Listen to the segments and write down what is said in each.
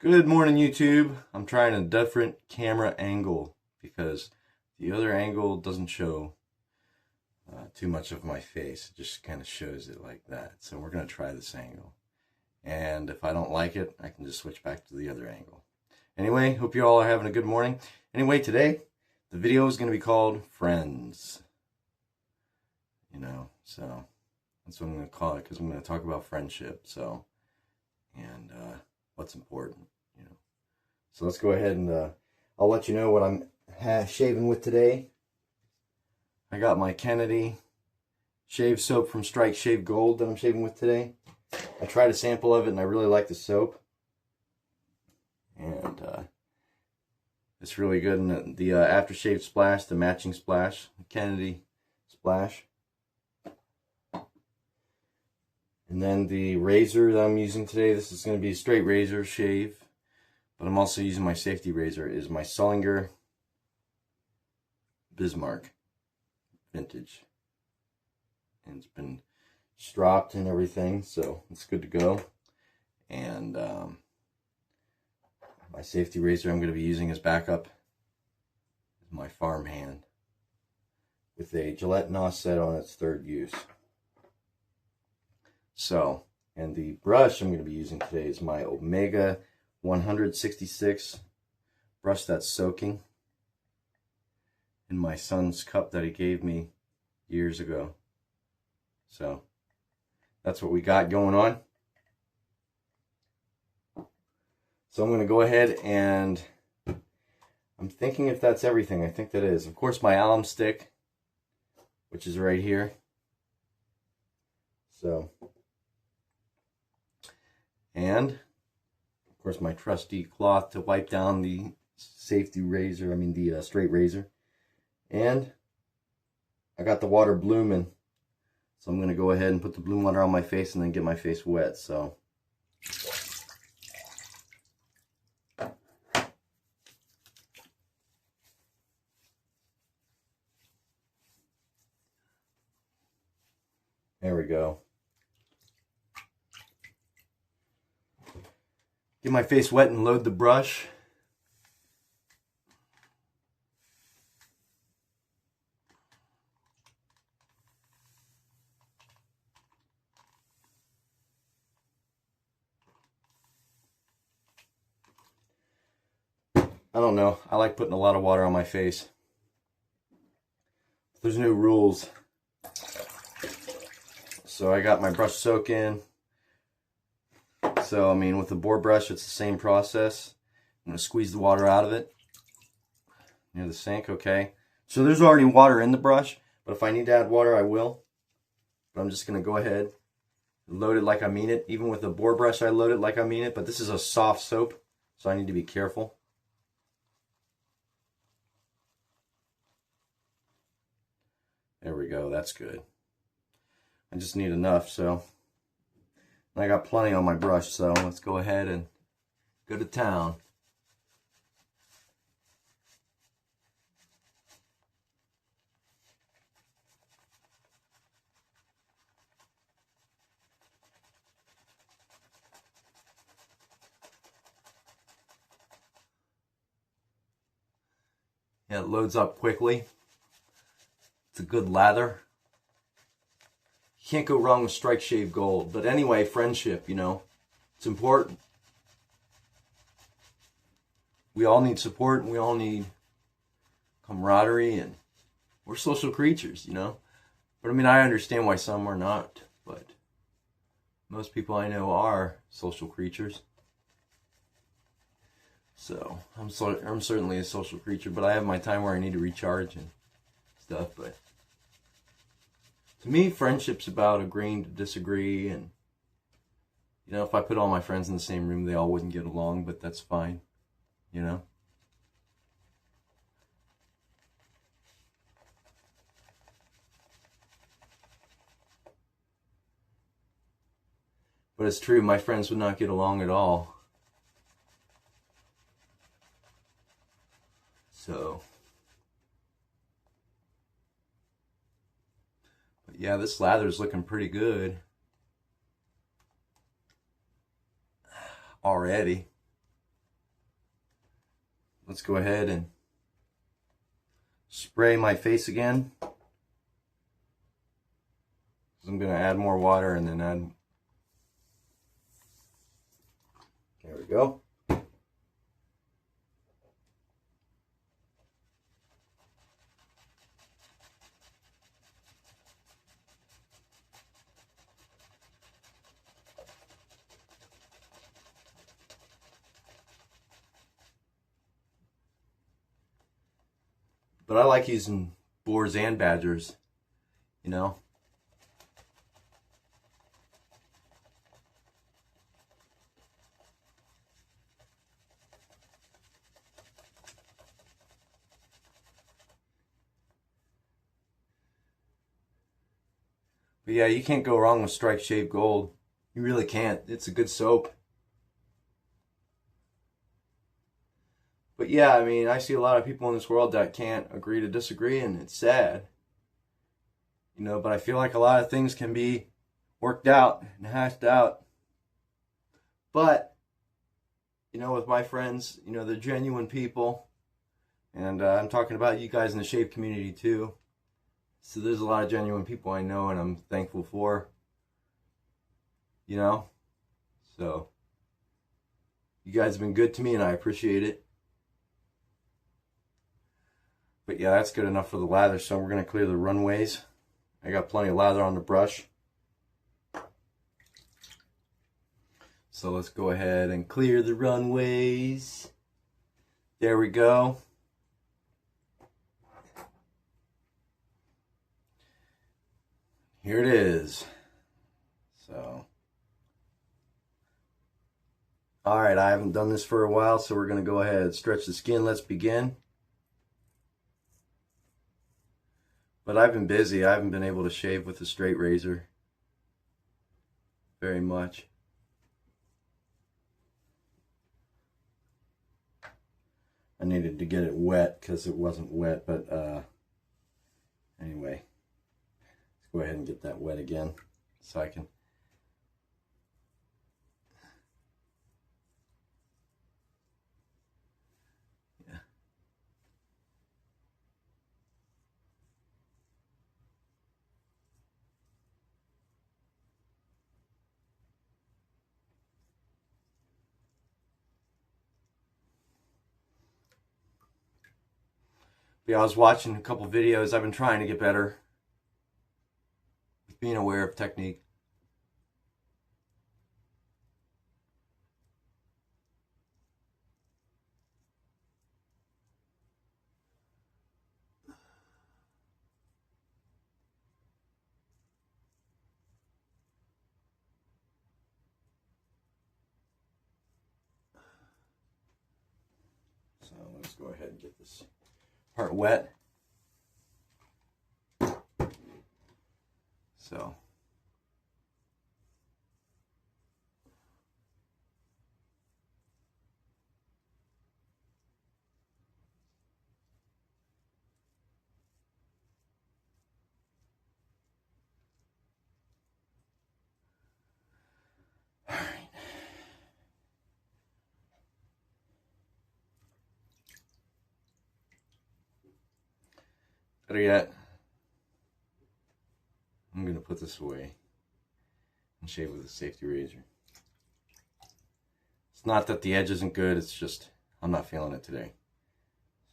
Good morning, YouTube. I'm trying a different camera angle because the other angle doesn't show too much of my face. It just kind of shows it like that. So we're going to try this angle. And if I don't like it, I can just switch back to the other angle. Anyway, hope you all are having a good morning. Anyway, today, the video is going to be called Friends. So that's what I'm going to call it because I'm going to talk about friendship. And what's important. So let's go ahead and I'll let you know what I'm shaving with today. I got my Kennedy shave soap from Strike Shave Gold that I'm shaving with today. I tried a sample of it and I really like the soap. And it's really good. And the Aftershave Splash, the matching splash, the Kennedy Splash. And then the razor that I'm using today, this is going to be a straight razor shave. But I'm also using my safety razor, is my Sullinger Bismarck Vintage. And it's been stropped and everything, so it's good to go. And my safety razor I'm going to be using as backup is my farmhand with a Gillette NOS set on its third use. So, and the brush I'm going to be using today is my Omega 166 brush that's soaking in my son's cup that he gave me years ago. So that's what we got going on. So I'm going to go ahead and I'm thinking if that's everything. I think that is. Of course, my alum stick, which is right here. So, and of course my trusty cloth to wipe down the safety razor, the straight razor. And I got the water blooming. So I'm going to go ahead and put the bloom water on my face and then get my face wet. So there we go. Get my face wet and load the brush. I don't know. I like putting a lot of water on my face. There's no rules. So I got my brush soaking. So, with the boar brush, it's the same process. I'm going to squeeze the water out of it near the sink, okay? So there's already water in the brush, but if I need to add water, I will. But I'm just going to go ahead and load it like I mean it. Even with the boar brush, I load it like I mean it, but this is a soft soap, so I need to be careful. There we go, that's good. I just need enough, so I got plenty on my brush, so let's go ahead and go to town. Yeah, it loads up quickly. It's a good lather. You can't go wrong with Strike Shave Gold. But anyway, friendship, it's important. We all need support and we all need camaraderie, and we're social creatures, But I understand why some are not, but most people I know are social creatures. So, I'm certainly a social creature, but I have my time where I need to recharge and stuff, but to me, friendship's about agreeing to disagree, and if I put all my friends in the same room, they all wouldn't get along, but that's fine, But it's true, my friends would not get along at all. So, but yeah, this lather's looking pretty good already. let's go ahead and spray my face again. I'm going to add more water and then add. There we go. But I like using boars and badgers, you know. But yeah, you can't go wrong with Strike Shave Gold. You really can't. It's a good soap. But yeah, I mean, I see a lot of people in this world that can't agree to disagree, and it's sad. You know, but I feel like a lot of things can be worked out and hashed out. But, you know, with my friends, you know, they're genuine people. And I'm talking about you guys in the shave community too. So there's a lot of genuine people I know and I'm thankful for. You know? So, you guys have been good to me and I appreciate it. But yeah, that's good enough for the lather. So we're going to clear the runways. I got plenty of lather on the brush. So let's go ahead and clear the runways. There we go. Here it is. So, all right, I haven't done this for a while, so we're going to go ahead and stretch the skin. Let's begin. But I've been busy. I haven't been able to shave with a straight razor very much. I needed to get it wet because it wasn't wet, but anyway, let's go ahead and get that wet again so I can. Yeah. Yeah, I was watching a couple videos. I've been trying to get better with being aware of technique. So let's go ahead and get this part wet. So. All right. Better yet, I'm going to put this away and shave with a safety razor. It's not that the edge isn't good, it's just I'm not feeling it today.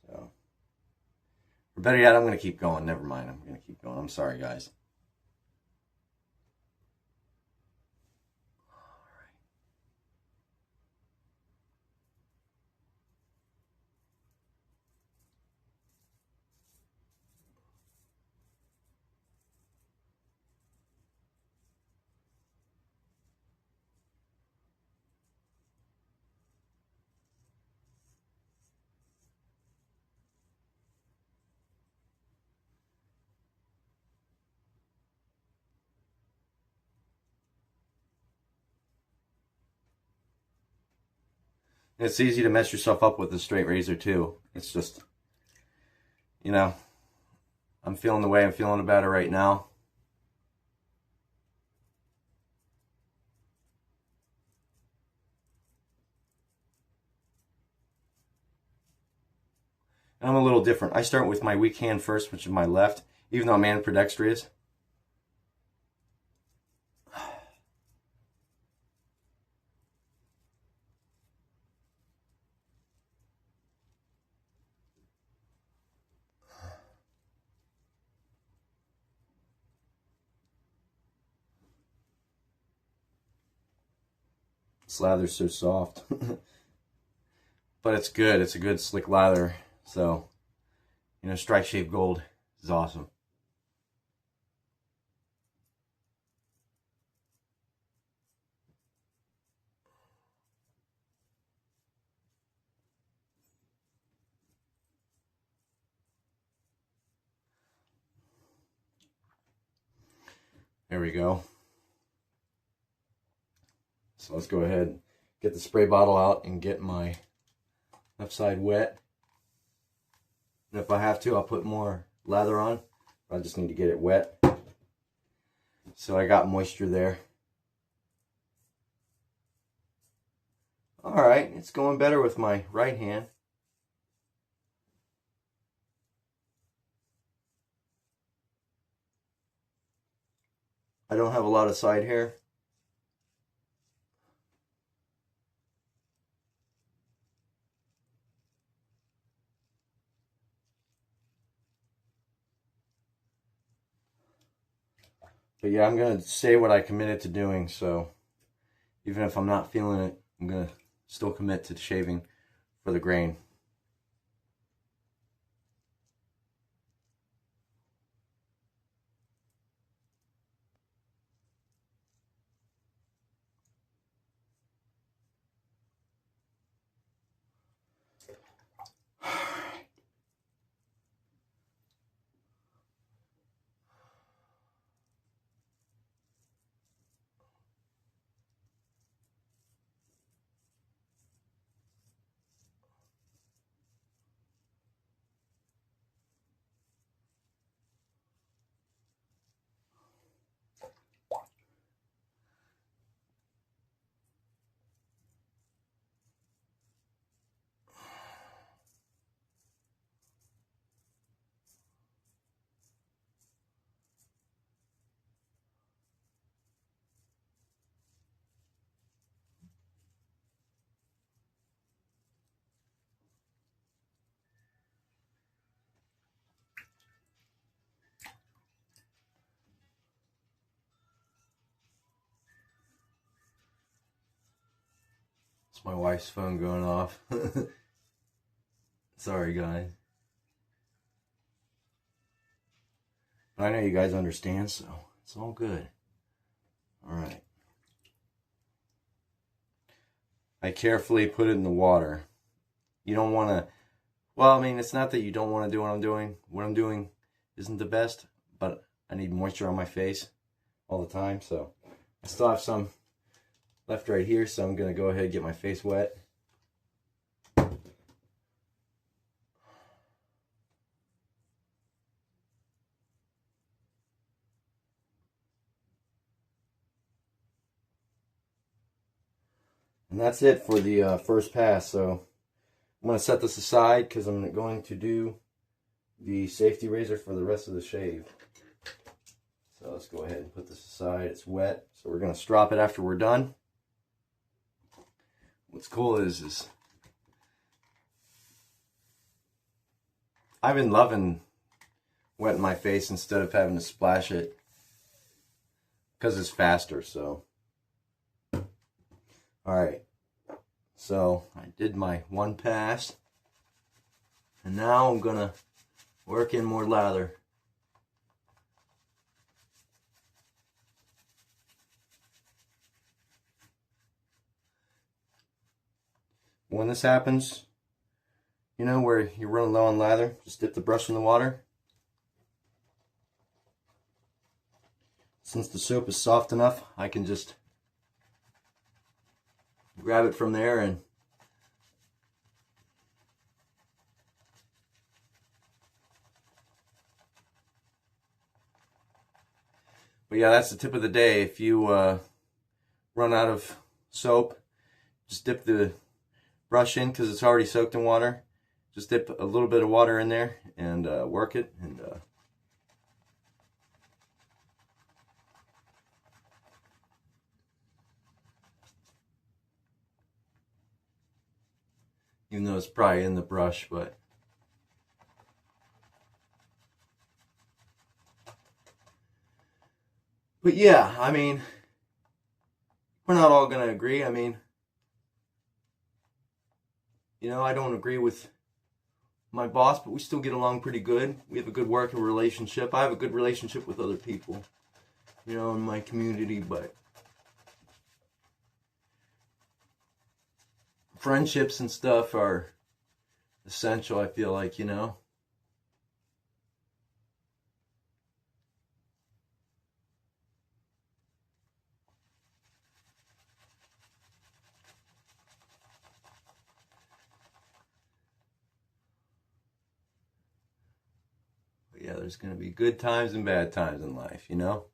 So, or better yet, I'm going to keep going. Never mind, I'm going to keep going. I'm sorry, guys. It's easy to mess yourself up with a straight razor too. It's just, you know, I'm feeling the way I'm feeling about it right now. a little different. I start with my weak hand first, which is my left, even though I'm ambidextrous. This lather's so soft. But it's good. It's a good slick lather. So, you know, Strike Shave Gold is awesome. There we go. So let's go ahead and get the spray bottle out and get my left side wet. And if I have to, I'll put more lather on. I just need to get it wet. So I got moisture there. Alright, it's going better with my right hand. I don't have a lot of side hair. But yeah, I'm going to say what I committed to doing, so even if I'm not feeling it, I'm going to still commit to shaving for the grain. It's my wife's phone going off. Sorry, guys. But I know you guys understand, so it's all good. Alright. I carefully put it in the water. You don't want to... Well, I mean, it's not that you don't want to do what I'm doing. What I'm doing isn't the best, but I need moisture on my face all the time, so I still have some left right here, so I'm going to go ahead and get my face wet. And that's it for the first pass. So I'm going to set this aside because I'm going to do the safety razor for the rest of the shave. So let's go ahead and put this aside. It's wet, so we're going to strop it after we're done. What's cool is I've been loving wetting my face instead of having to splash it because it's faster. So alright, so I did my one pass, and now I'm gonna work in more lather. When this happens, you know, where you're running low on lather, just dip the brush in the water. Since the soap is soft enough, I can just grab it from there and but yeah, that's the tip of the day. If you run out of soap, just dip the brush in because it's already soaked in water, just dip a little bit of water in there and work it. And even though it's probably in the brush, but yeah, I mean, we're not all going to agree. I mean, you know, I don't agree with my boss, but we still get along pretty good. We have a good working relationship. I have a good relationship with other people, you know, in my community, but friendships and stuff are essential, I feel like, you know. But yeah, there's going to be good times and bad times in life, you know.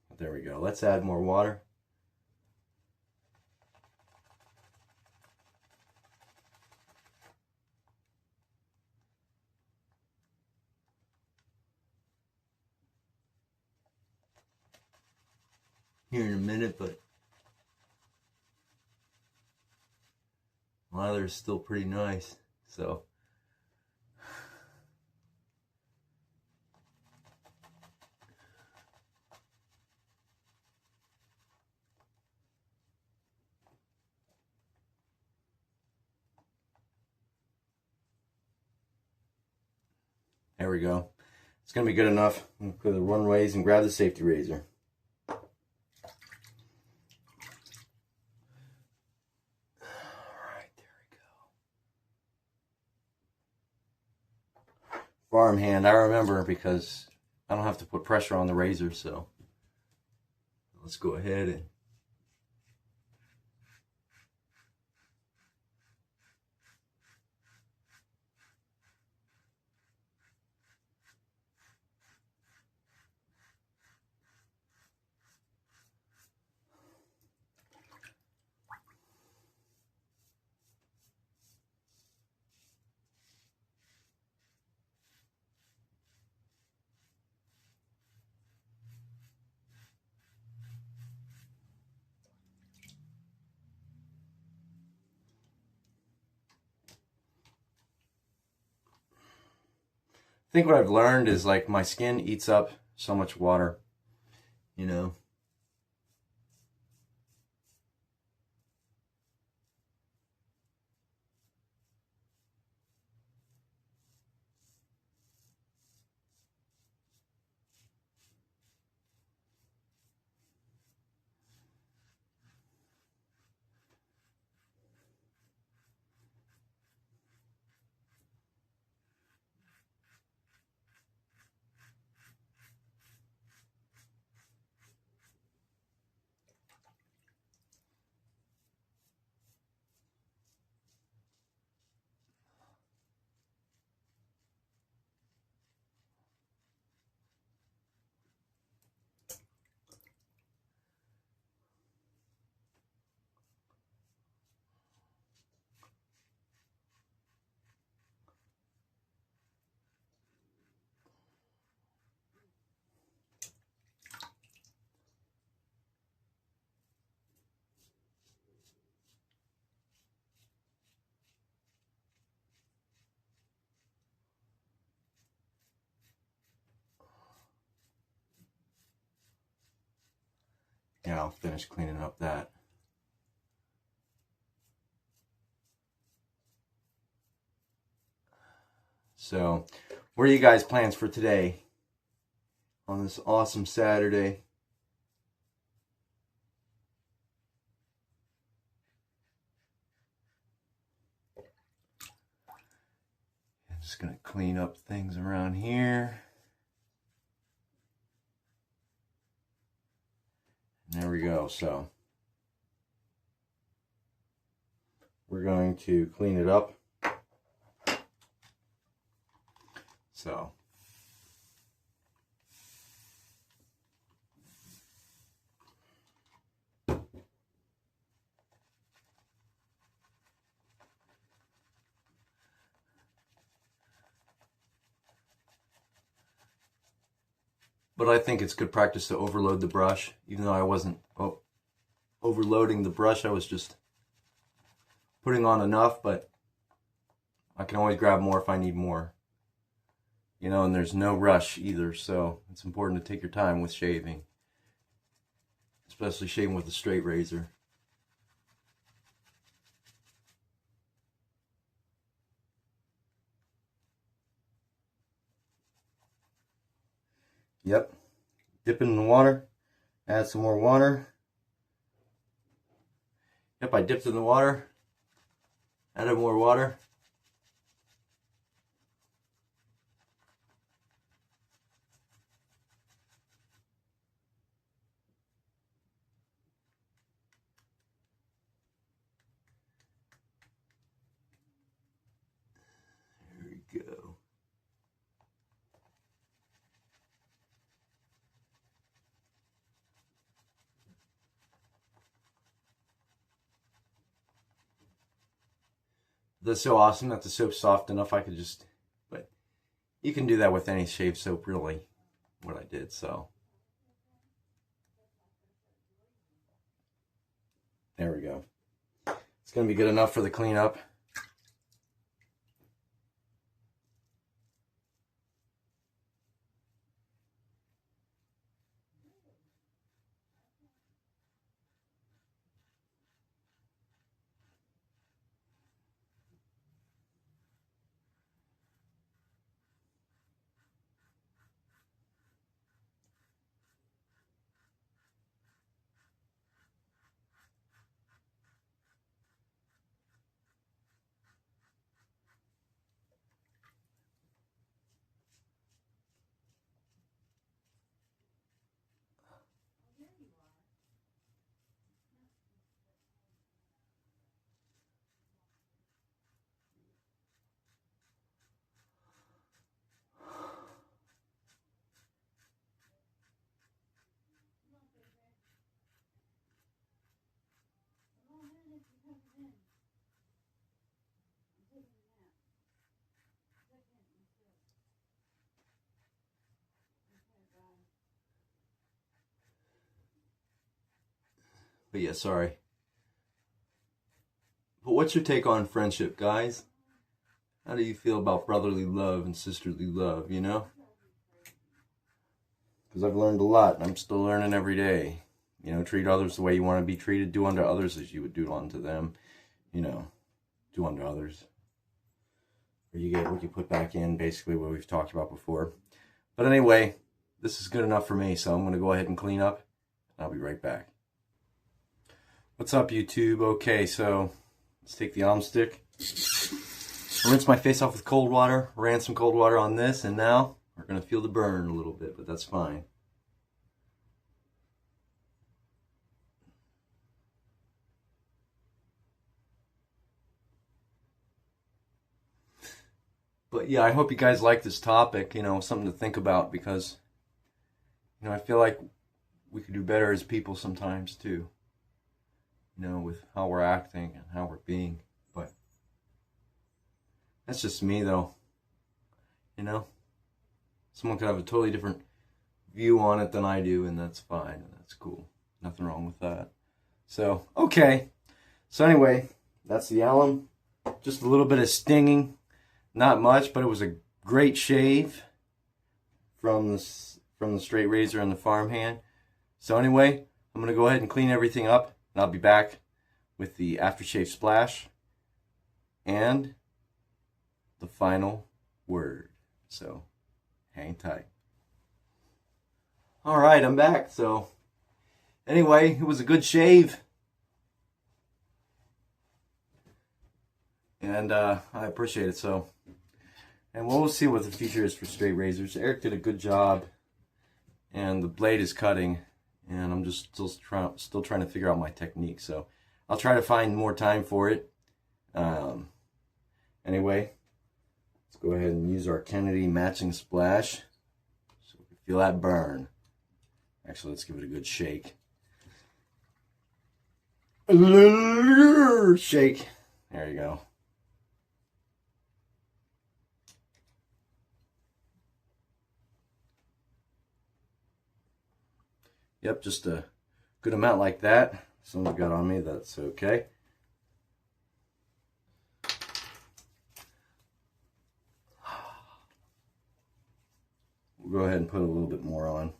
But there we go. Let's add more water. Here in a minute, but weather's still pretty nice, so there we go. It's gonna be good enough. I'm gonna go the runways and grab the safety razor. Farmhand, I remember, because I don't have to put pressure on the razor, so let's go ahead and I think what I've learned is, like, my skin eats up so much water, you know. Yeah, I'll finish cleaning up that. So, what are you guys' plans for today on this awesome Saturday? I'm just gonna clean up things around here. And there we go. So we're going to clean it up. So But I think it's good practice to overload the brush, even though I wasn't overloading the brush. I was just putting on enough, but I can always grab more if I need more. You know, and there's no rush either, so it's important to take your time with shaving, especially shaving with a straight razor. Yep, dip it in the water, add some more water. Yep, I dipped in the water, added more water. There we go. That's so awesome that the soap's soft enough I could just, but you can do that with any shave soap really, what I did, so. There we go. It's gonna be good enough for the cleanup. But yeah, sorry. But what's your take on friendship, guys? How do you feel about brotherly love and sisterly love, you know? Because I've learned a lot, and I'm still learning every day. You know, treat others the way you want to be treated. Do unto others as you would do unto them. You know, do unto others. Or you get what you put back in, basically what we've talked about before. But anyway, this is good enough for me, so I'm going to go ahead and clean up. I'll be right back. What's up, YouTube? Okay, so let's take the alum stick. Rinse my face off with cold water. Ran some cold water on this, and now we're going to feel the burn a little bit, but that's fine. But yeah, I hope you guys like this topic, you know, something to think about, because, you know, I feel like we could do better as people sometimes too. You know, with how we're acting and how we're being. But that's just me, though. You know, someone could have a totally different view on it than I do, and that's fine, and that's cool. Nothing wrong with that. So, okay. So anyway, that's the alum. Just a little bit of stinging. Not much, but it was a great shave from the straight razor and the farmhand. So anyway, I'm going to go ahead and clean everything up, and I'll be back with the aftershave splash and the final word. So hang tight. All right, I'm back. So anyway, it was a good shave. And I appreciate it. So, and we'll see what the future is for straight razors. Eric did a good job, and the blade is cutting, and I'm just still trying to figure out my technique. So I'll try to find more time for it. Anyway, let's go ahead and use our Kennedy matching splash so we can feel that burn. Actually, let's give it a good shake. Shake. There you go. Yep, just a good amount like that. Someone got on me, that's okay. We'll go ahead and put a little bit more on.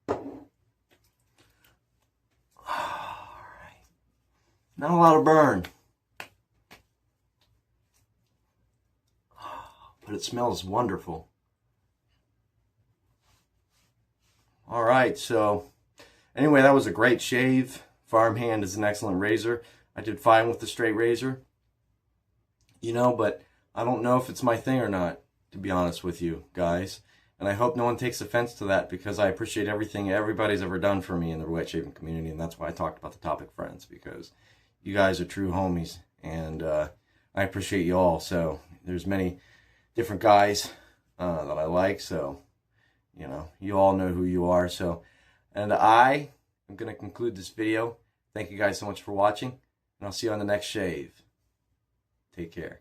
Alright. Not a lot of burn. But it smells wonderful. Alright, so anyway, that was a great shave. Farmhand is an excellent razor. I did fine with the straight razor. You know, but I don't know if it's my thing or not, to be honest with you guys. And I hope no one takes offense to that, because I appreciate everything everybody's ever done for me in the wet shaving community. And that's why I talked about the topic friends, because you guys are true homies. And I appreciate you all. So there's many different guys that I like. So, you know, you all know who you are. So, and I am going to conclude this video. Thank you guys so much for watching. And I'll see you on the next shave. Take care.